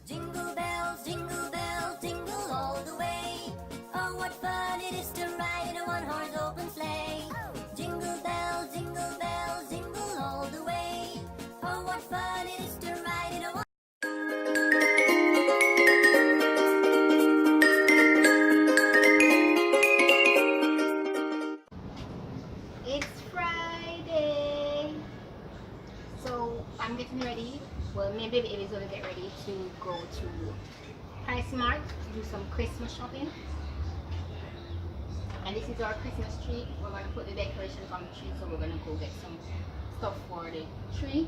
jingle bells, jingle all the way. Oh, what fun it is to ride in a one-horse open sleigh. Jingle bells, jingle all the way. Oh, what fun it is to ride in a one. It's Friday, so I'm getting ready. Well, maybe it is gonna get ready to go to Xmas to do some Christmas shopping. And this is our Christmas tree. We're going to put the decorations on the tree, so we're going to go get some stuff for the tree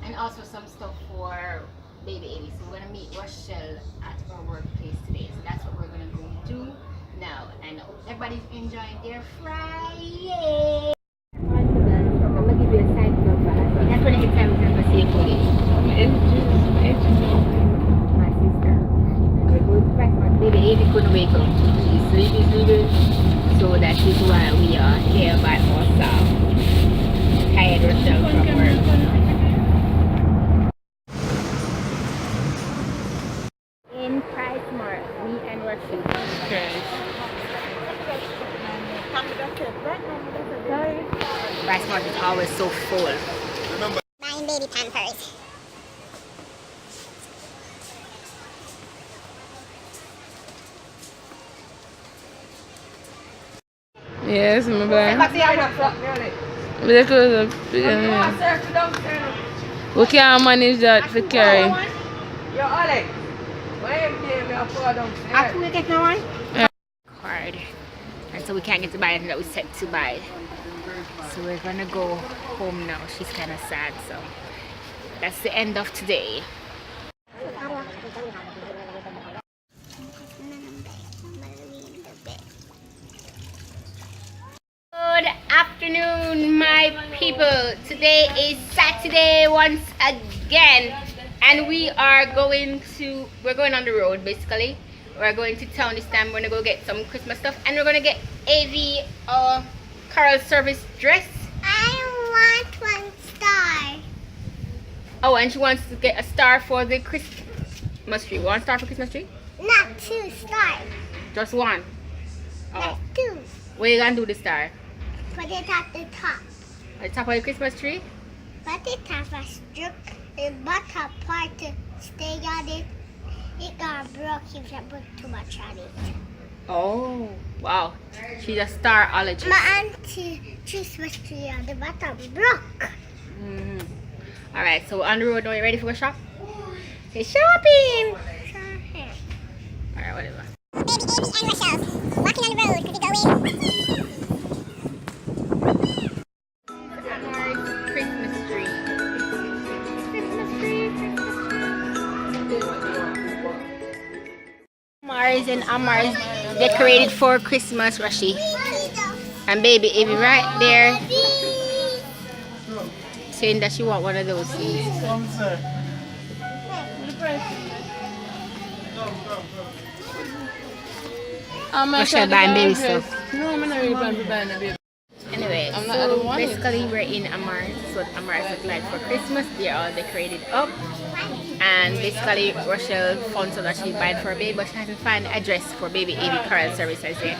and also some stuff for baby Evie. So we're going to meet Rochelle at our workplace today. So that's what we're going to go do now. And I hope everybody's enjoying their Friday. I'm going to give you a side note. That's when it's time to see you. My sister. We're going to Christmas. Baby Evie couldn't wake up. She's sleeping. So that is why we are here by ourselves. Tired ourselves from work. In Price Mart, me and Rashid. Okay. Price Mart is always so full. Buying baby Pampers. Yes, my bad. We can't manage that for carry. Yo, Alex, why you pay me for downstairs? After we get one? Card. And so we can't get to buy anything that we set to buy. So we're gonna go home now. She's kind of sad, so that's the end of today. Good afternoon, my people. Today is Saturday once again, and we're going on the road. Basically, we're going to town this time. We're gonna go get some Christmas stuff, and we're gonna get Avi a carol service dress. I want 1 star. Oh, and she wants to get a star for the Christmas tree. 1 star for Christmas tree? Not 2 stars. Just 1. Oh, Not 2. where you gonna do the star? Put it at the top. At the top of the Christmas tree? But it has a stroke. The bottom part to stay on it. It got broke if you put too much on it. Oh, wow. She's a starologist. My auntie Christmas tree on the bottom broke. Alright, so on the road now. You ready for a shop? Say shopping! Alright, whatever. Baby Amy and Rochelle walking on the road because we're going. Christmas tree. Mars and Amar's decorated for Christmas, Rashi. And baby Evie right there saying that she want one of those things. Rochelle buying baby stuff. No, I'm not really planning to buy a baby. Anyway, so basically we're in Amar's. That's what Amar's look like for Christmas. They're all decorated up. And basically Rochelle found something that she bought for a baby, but she had to find a dress for baby Evie carol services there.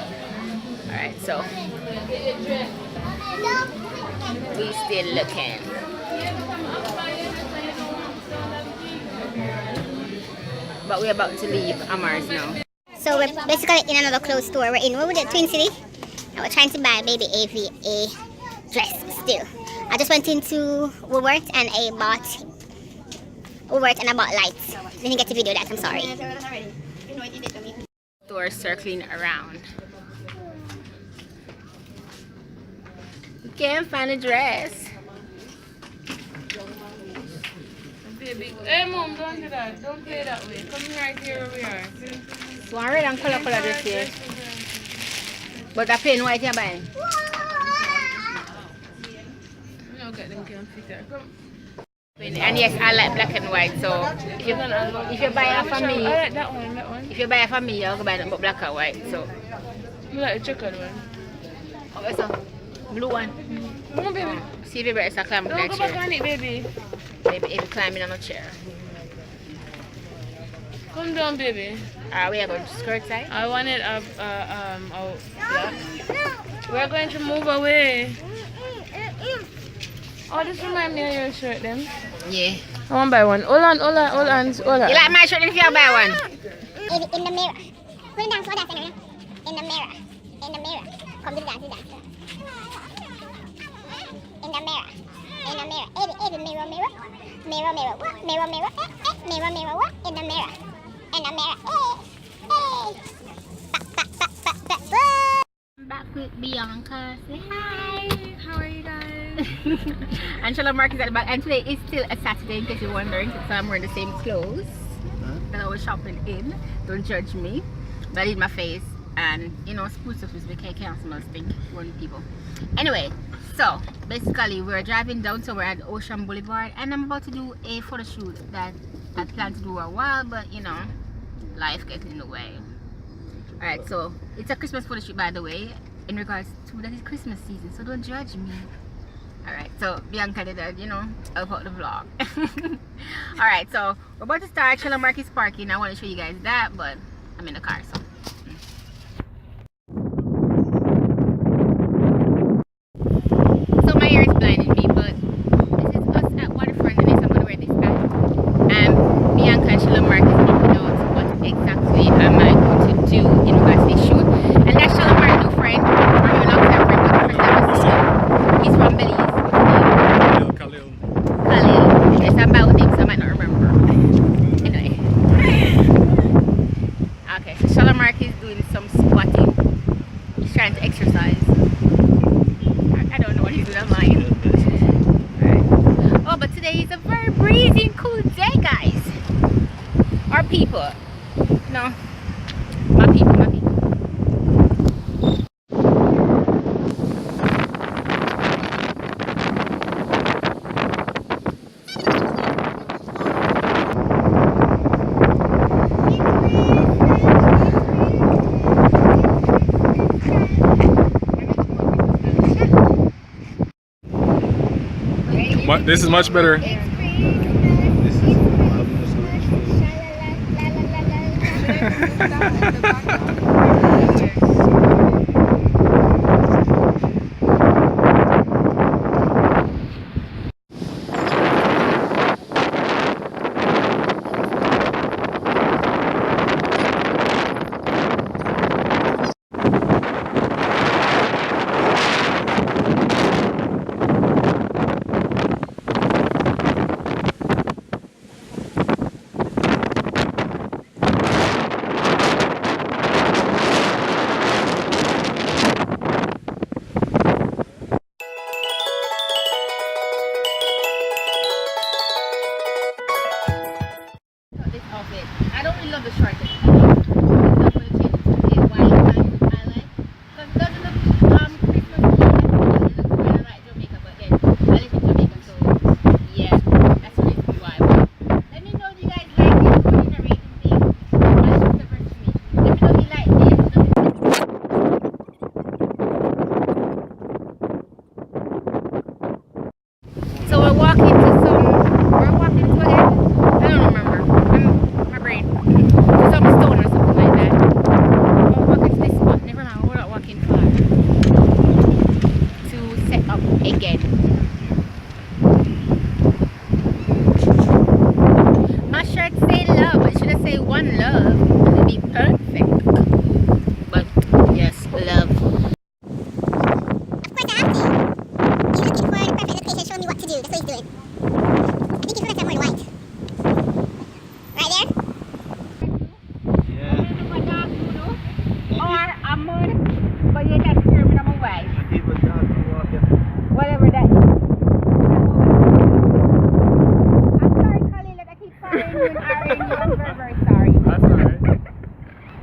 Alright, so we still looking. But we're about to leave Amar's now. So we're basically in another clothes store. We're in Twin City. And we're trying to buy baby Avie a dress still. I just went into Woolworth and I bought lights. Didn't get to video that, I'm sorry. Store circling around. We can't find a dress. Baby, hey mom, don't do that. Don't play that way. Come right here where we are. So I red and color dress here. But the plain white you're buying. No, get them can fit there. Come. And yes, I like black and white. So if you buy it for me, I like that one. if you buy it for me, you'll buy it but black and white. So I like the chocolate one. oh, it's a blue one. Come on, baby. See if it's a climb on Don't that go back chair. on it, baby. Baby, if climbing on a chair. them down, baby. We are going to skirt side. I want it out black. We're going to move away. Oh, this reminds me of your shirt then. Yeah. I want to buy one. Hold on. You like my shirt if you buy one? In the mirror. Put it down, slow down, center. In the mirror. In the mirror. Come to the dance, In the mirror. In the mirror. Mirror, mirror. Mirror, mirror. What? Mirror, mirror. Mirror, mirror. What? In the mirror. In the mirror. I'm back with Bianca. Say hi. How are you guys? Angela Mark is at the back, and today is still a Saturday in case you're wondering, so I'm wearing the same clothes that I was shopping in. Don't judge me. But I did my face, and you know, spruce up is because I can't smell stink one people. Anyway, so basically we're driving down, so we're at Ocean Boulevard, and I'm about to do a photo shoot that I planned to do a while, but you know, life gets in the way. Alright, so it's a Christmas photo shoot, by the way, in regards to that is Christmas season, so don't judge me. Alright, so Bianca did that, you know, help out the vlog. Alright, so we're about to start. Shalom Mark is parking. I want to show you guys that, but I'm in the car, so. So my hair is blinding me, but this is us at waterfront, and I'm going to wear this hat. Bianca and Shalom Mark is popping out what exactly am I going to do in regards to this shoot. And that's Shalom Mark, new friend, or a long-time friend, but the first time I see him. He's from Belize. Khalil. Yes, I'm about him, so I might not remember. Anyway. Okay, so Shalom Mark is doing some squatting. He's trying to exercise. I don't know what he's doing, I'm lying. Right. Oh, but today is a very breezy and cool day, guys. Our people. No. My people, my people. This is much better. I don't really love the short. So I'm going to change it to a white kind of highlight. Because it doesn't look Christmas. It looks kind of like Jamaica, but then I live in Jamaica, so yeah, that's the reason why. But let me know if you guys like this ordinary thing. That's just the first to me. Let me know if you like this. So we're walking to again? I don't remember. My brain. To some stone or something like that. We're walking to this spot. Never mind, we're not walking far. To set up again. My shirt say love, but it should have say one love. It would be perfect. But yes, love. Of course, I have to. He's looking for the perfect location, showing me what to do. That's what he's doing. I think he's gonna turn more white. Right there? Or a moon, but you can scream in a way. Whatever that is. I'm sorry, Khalil, that I keep calling you and RN you. I'm very, very sorry. That's alright.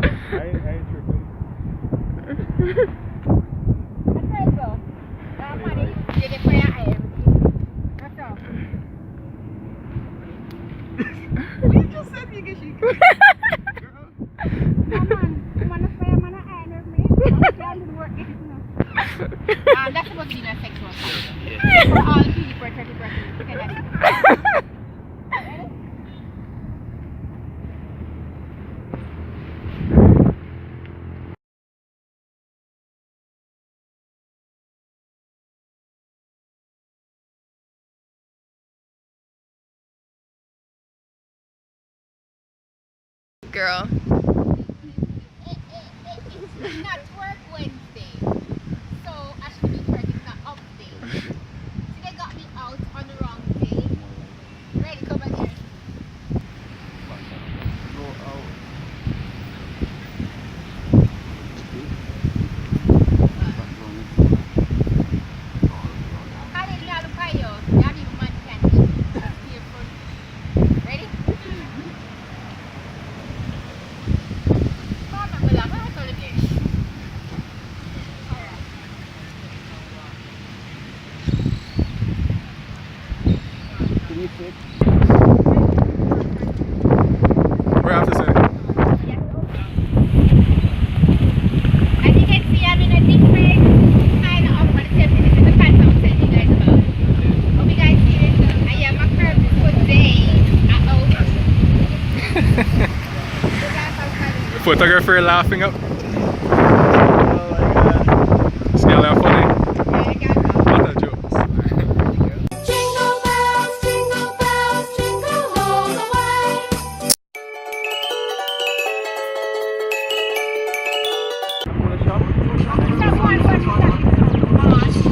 I ain't tripping. That's right, so. Money, you get for your eye. That's all. You just said you get she. Come on, you want to spray a man of iron with me? That's supposed to be my sexual thing. For all people for 30%. Okay, that's it. girl. It's not work Wednesday. So I should be work, it's not up day. See, they got me out on the wrong day. Ready, come on here. Go out. How did you have the fire? You have even man can eat. Ready? Come on, Bella, come on, come again. Can you sit? Where have to sit? As you can see, I'm in a different kind of outfit. This is the pants I was telling you guys about. Hope you guys see it. I am a curve for day. The photographer laughing up. This girl are funny. What a jokes. Jingle bells, jingle all the way.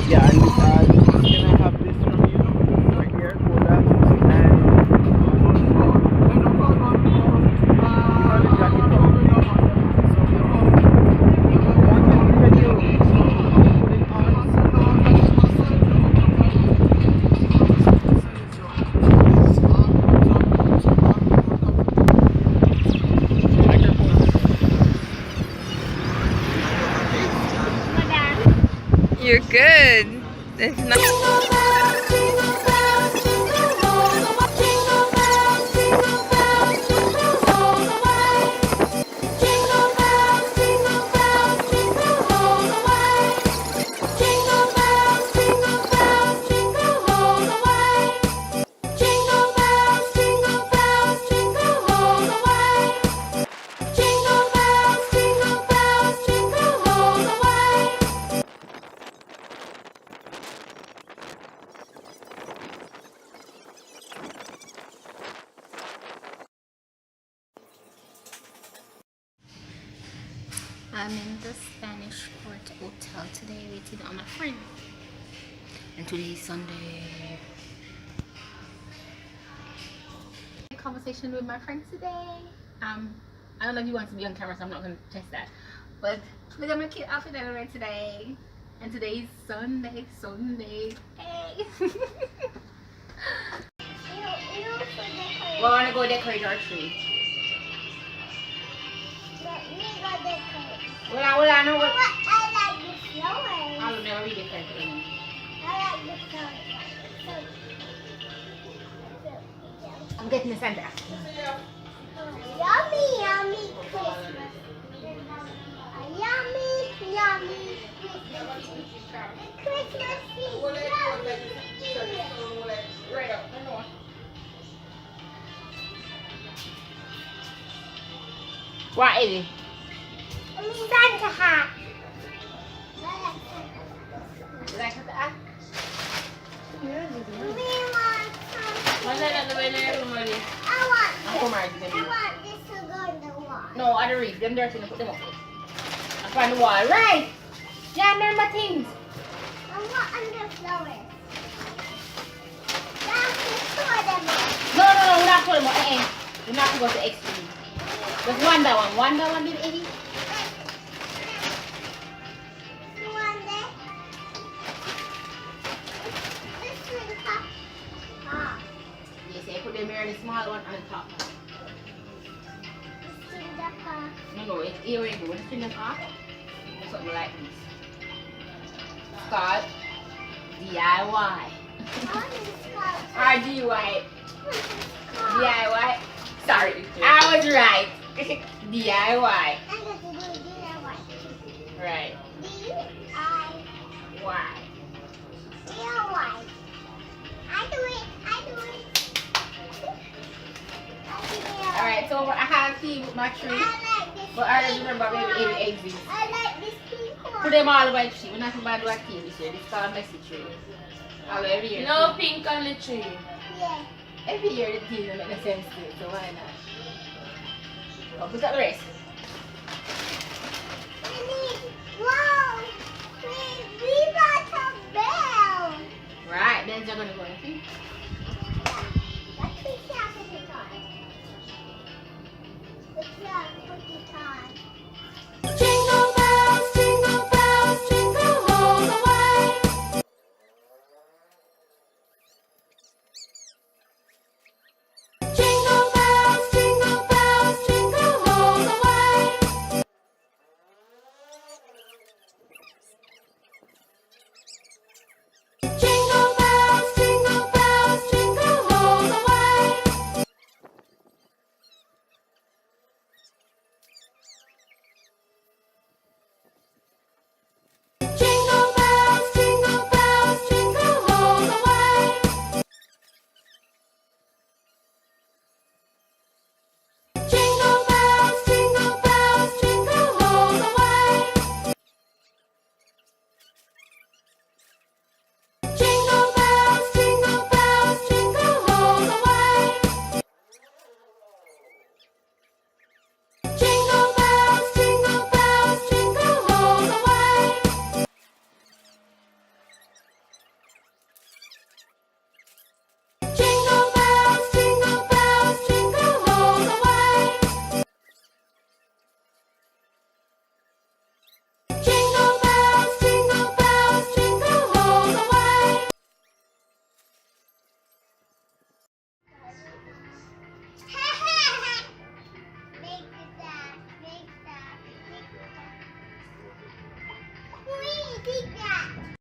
Yeah, and can I have this from you? Right here, hold that. And the jacket from you. Can you put it You're good. It's not. Jingle bells, jingle bells, jingle all the way. Jingle bells, jingle bells, jingle all the way. Jingle bells, jingle bells, jingle all the way. Jingle bells, jingle bells, jingle all the way. Jingle bells, jingle bells, jingle all the way. Jingle bells, jingle bells, jingle all the way. I'm in the Spanish Port Hotel today waiting on my friend. And today is Sunday. Conversation with my friend today. I don't know if you want to be on camera, so I'm not going to test that. But look at my cute outfit that I wear today. And today is Sunday. Hey! We're gonna go decorate our tree. Well, I know what. I like the flowers. I'll never read it correctly. I like the flowers. I'm getting the Santa. Yummy, yummy Christmas. Yummy, yummy Christmas Eve. Yummy. Right up. What is it? Santa hat. Like that? We want something. What's that the way they room already? I Oh want my this. I goodness. want this to go in the wall. No, I don't read them dirty and put them up. I find the wall. Right! Yeah, remember things. I want under flowers. That's the store them up. No, we're not putting them up. We're not to go to extreme. Just wonder one, did Eddie? You want that? This is top. Ah, Yes, I put them here in the small one on the top. this is the top. No, it's earring. When it's in the top, something like this. Scott, DIY. I want this color. RDY. DIY. Sorry, I was right. DIY. I'm going to do DIY. Right. DIY. Why? DIY. I do it. Alright, so I have tea with my tree. I like this. But I don't remember pink maybe one. eggs. I like this pink one. Put them all over the tree. We're not going to do a tea this year. This is called messy tree. All every year. No pink on the tree. Yeah. Every year the tea don't make no sense to it, so why not? Oh, pick up the rest. Wow! We got a bell! Right, then you're gonna go in. Let's see how put it on. Let's see how put it on. Jingle bells, jingle all the way. Jingle bells, jingle all the way. Jingle bells, jingle all the way. Jingle bells, jingle all the way. Jingle bells, jingle all the way. Jingle bells, jingle all the way. Jingle bells, jingle all the way. Jingle bells, jingle all the way. Jingle bells, jingle all the way. Make that. Please, take that.